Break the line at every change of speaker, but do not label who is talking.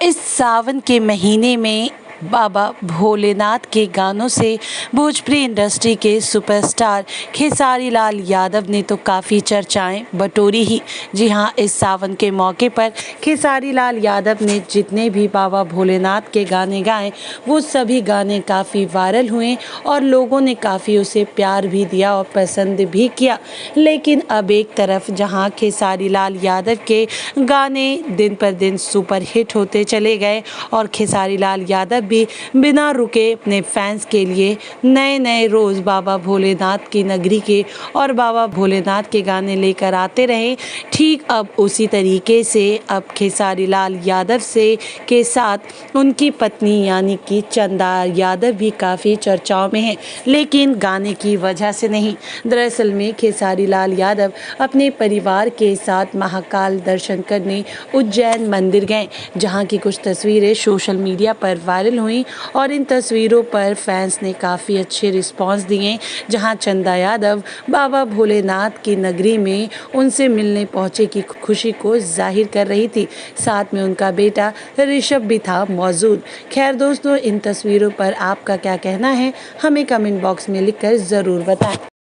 इस सावन के महीने में बाबा भोलेनाथ के गानों से भोजपुरी इंडस्ट्री के सुपरस्टार खेसारी लाल यादव ने तो काफ़ी चर्चाएं बटोरी ही। जी हां, इस सावन के मौके पर खेसारी लाल यादव ने जितने भी बाबा भोलेनाथ के गाने गाए वो सभी गाने काफ़ी वायरल हुए और लोगों ने काफ़ी उसे प्यार भी दिया और पसंद भी किया। लेकिन अब एक तरफ जहां खेसारी लाल यादव के गाने दिन पर दिन सुपर हिट होते चले गए और खेसारी लाल यादव भी बिना रुके अपने फैंस के लिए नए नए रोज़ बाबा भोलेनाथ की नगरी के और बाबा भोलेनाथ के गाने लेकर आते रहे, ठीक अब उसी तरीके से अब खेसारी लाल यादव से के साथ उनकी पत्नी यानी कि चंदा यादव भी काफ़ी चर्चाओं में है, लेकिन गाने की वजह से नहीं। दरअसल में खेसारी लाल यादव अपने परिवार के साथ महाकाल दर्शन करने उज्जैन मंदिर गए, जहां की कुछ तस्वीरें सोशल मीडिया पर वायरल हुई और इन तस्वीरों पर फैंस ने काफ़ी अच्छे रिस्पांस दिए। जहां चंदा यादव बाबा भोलेनाथ की नगरी में उनसे मिलने पहुंचे की खुशी को जाहिर कर रही थी। साथ में उनका बेटा ऋषभ भी था मौजूद। खैर दोस्तों, इन तस्वीरों पर आपका क्या कहना है, हमें कमेंट बॉक्स में लिखकर ज़रूर बताएं।